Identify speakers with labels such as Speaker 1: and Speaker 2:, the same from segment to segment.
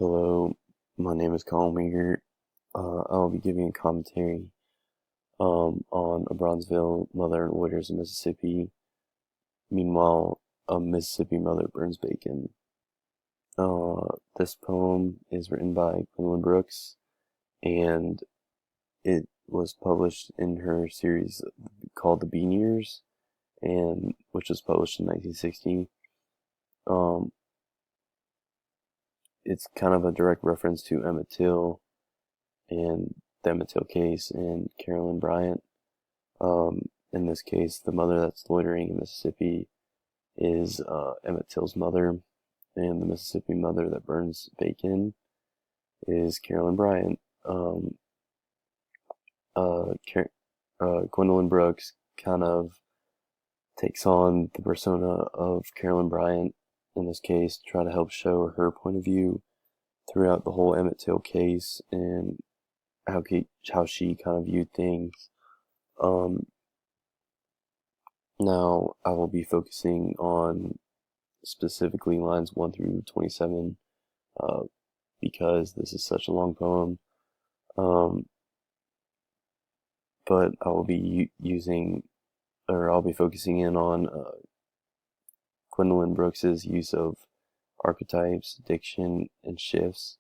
Speaker 1: Hello, my name is Colin Meager. I'll be giving a commentary on a Bronzeville mother loiters in Mississippi. Meanwhile, a Mississippi mother burns bacon. This poem is written by Gwendolyn Brooks, and it was published in her series called The Bean Years, and which was published in 1960. Um, it's kind of a direct reference to Emmett Till and the Emmett Till case and Carolyn Bryant. In this case, the mother that's loitering in Mississippi is Emmett Till's mother, and the Mississippi mother that burns bacon is Carolyn Bryant. Gwendolyn Brooks kind of takes on the persona of Carolyn Bryant in this case to try to help show her point of view throughout the whole Emmett Till case and how she kind of viewed things. Now I will be focusing on specifically lines 1 through 27 uh, because this is such a long poem. Um, but I will be I'll be focusing in on Gwendolyn Brooks's use of archetypes, diction, and shifts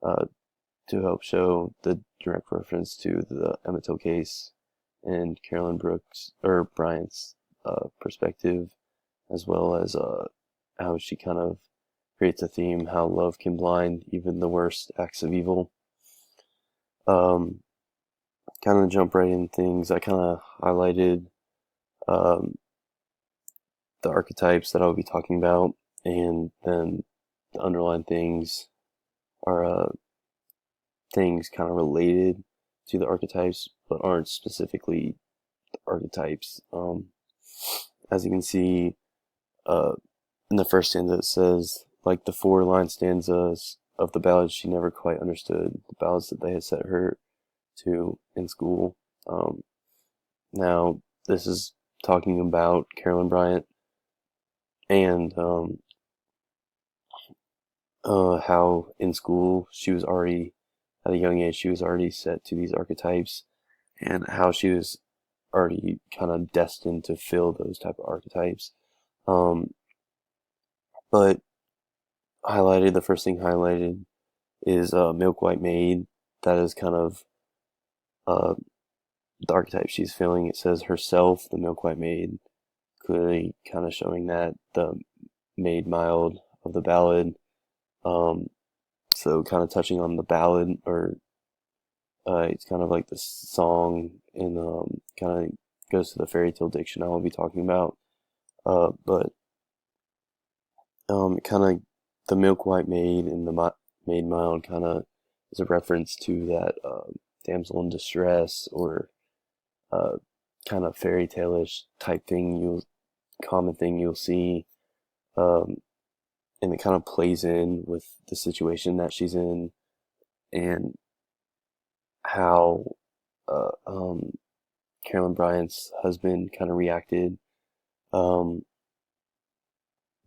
Speaker 1: uh, to help show the direct reference to the Emmett Till case and Carolyn Brooks or Bryant's perspective, as well as how she kind of creates a theme how love can blind even the worst acts of evil. Um, Kind of jump right in things. I kind of highlighted um, the archetypes that I'll be talking about, and then the underlying things are things kind of related to the archetypes, but aren't specifically the archetypes. As you can see, uh, in the first stanza, it says, like the 4-line stanzas of the ballads she never quite understood, the ballads that they had set her to in school. Um, Now, this is talking about Carolyn Bryant and how in school she was already, at a young age, she was already set to these archetypes, and how she was already kind of destined to fill those type of archetypes. Um, but the first thing highlighted is Milk White Maid. That is kind of uh, the archetype she's filling. It says herself, the Milk White Maid, clearly kind of showing that the maid mild of the ballad. Um, so kind of touching on the ballad, or it's kind of like the song, and kind of goes to the fairy tale diction I will be talking about. But kind of the Milk White Maid and the Maid Mild kind of is a reference to that damsel in distress, or uh, kind of fairy tale-ish type thing common thing you'll see, um, and it kind of plays in with the situation that she's in and how uh, um, Carolyn Bryant's husband kind of reacted. Um,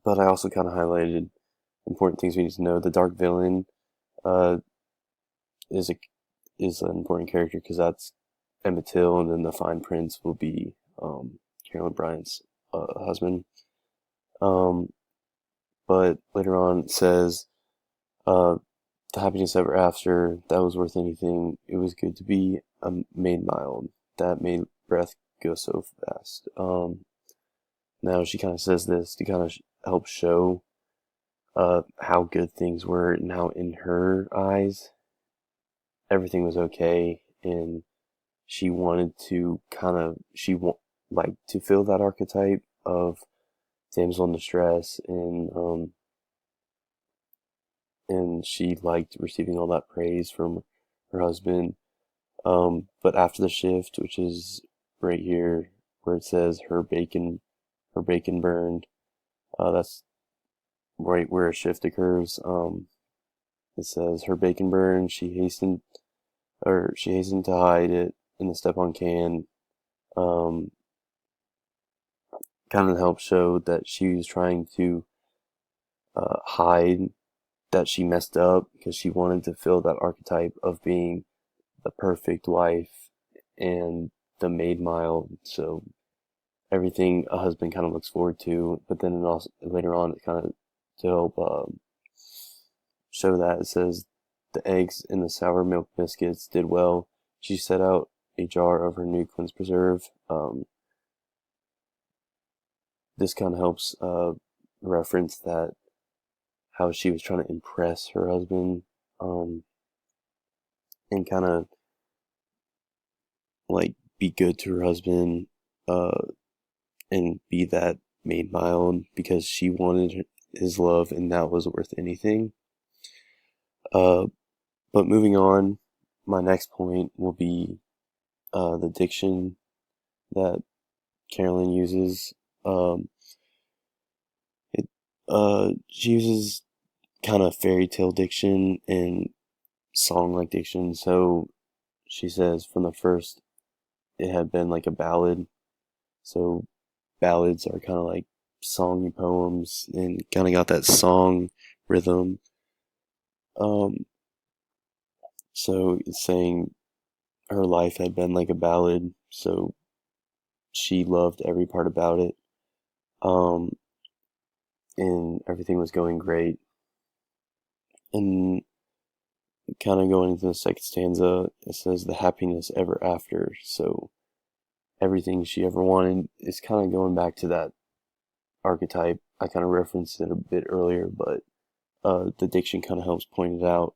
Speaker 1: but I also kind of highlighted important things we need to know. The Dark Villain uh, is a is an important character because that's Emmett Till, and then the Fine Prince will be Carolyn Bryant's husband. Um, but later on it says, uh, "The happiness ever after, that was worth anything. It was good to be made mild. That made breath go so fast." Now she kind of says this to kind of help show how good things were and how in her eyes everything was okay, and she wanted to like to fill that archetype of damsel in distress, and she liked receiving all that praise from her husband. But after the shift, which is right here where it says her bacon burned, that's right where a shift occurs. It says her bacon burned. She hastened to hide it in the step-on can. Um, Kind of helped show that she was trying to hide that she messed up because she wanted to fill that archetype of being the perfect wife and the maid mile. So everything a husband kind of looks forward to, but then it also later on it kind of to help show that it says the eggs and the sour milk biscuits did well. She set out a jar of her new Quince preserve. This kind of helps reference that how she was trying to impress her husband, and kind of like be good to her husband, and be that maid mild because she wanted his love and that was worth anything. But moving on, my next point will be the diction that Carolyn uses. It She uses kind of fairy tale diction and song like diction. So she says from the first it had been like a ballad. So ballads are kind of like songy poems and kind of got that song rhythm. So it's saying her life had been like a ballad, so she loved every part about it. And everything was going great. And kind of going into the second stanza, it says the happiness ever after. So everything she ever wanted is kind of going back to that archetype. I kind of referenced it a bit earlier, but the diction kind of helps point it out.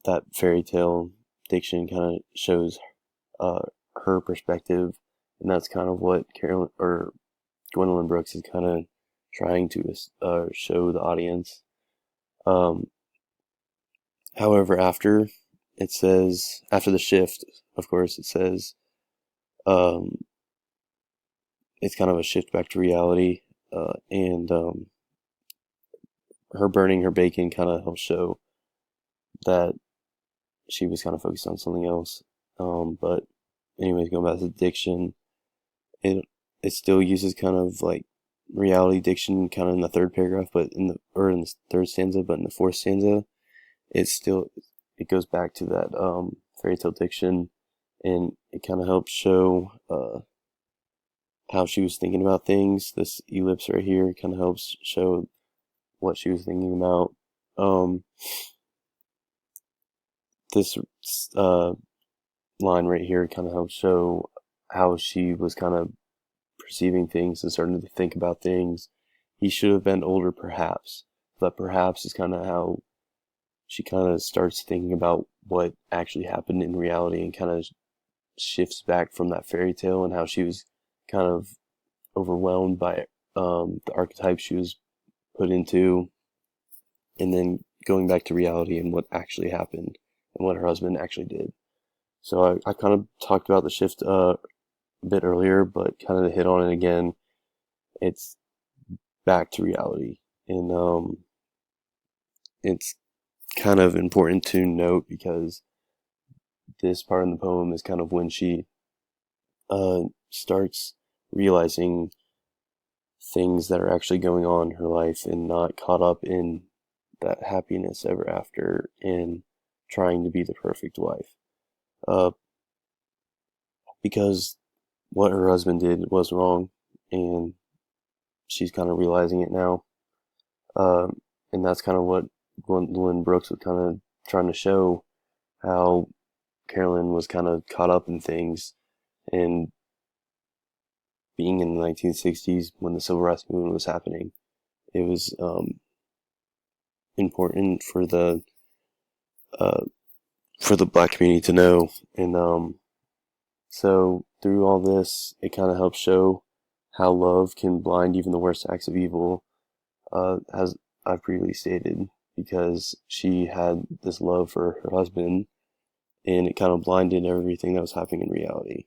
Speaker 1: That fairy tale diction kind of shows her perspective, and that's kind of what Carolyn or Gwendolyn Brooks is kind of trying to show the audience. However, after the shift, of course, it says it's kind of a shift back to reality, and her burning her bacon kind of helps show that she was kind of focused on something else. But anyways, going back to diction, it still uses kind of like reality diction kind of in the third paragraph, but in the third stanza, but in the fourth stanza, it goes back to that fairy tale diction, and it kind of helps show how she was thinking about things. This ellipse right here kind of helps show what she was thinking about. This line right here kind of helps show how she was kind of perceiving things and starting to think about things. He should have been older, perhaps. But perhaps is kind of how she kind of starts thinking about what actually happened in reality and kind of shifts back from that fairy tale and how she was kind of overwhelmed by the archetype she was put into, and then going back to reality and what actually happened and what her husband actually did. So I kind of talked about the shift a bit earlier, but kind of hit on it again. It's back to reality, and it's kind of important to note because this part in the poem is kind of when she starts realizing things that are actually going on in her life and not caught up in that happiness ever after and trying to be the perfect wife. Because what her husband did was wrong, and she's kind of realizing it now. And that's kind of what Gwendolyn Brooks was kind of trying to show, how Carolyn was kind of caught up in things, and being in the 1960s when the Civil Rights Movement was happening, it was important for the Black community to know. And so through all this, it kind of helps show how love can blind even the worst acts of evil, as I've previously stated, because she had this love for her husband, and it kind of blinded everything that was happening in reality.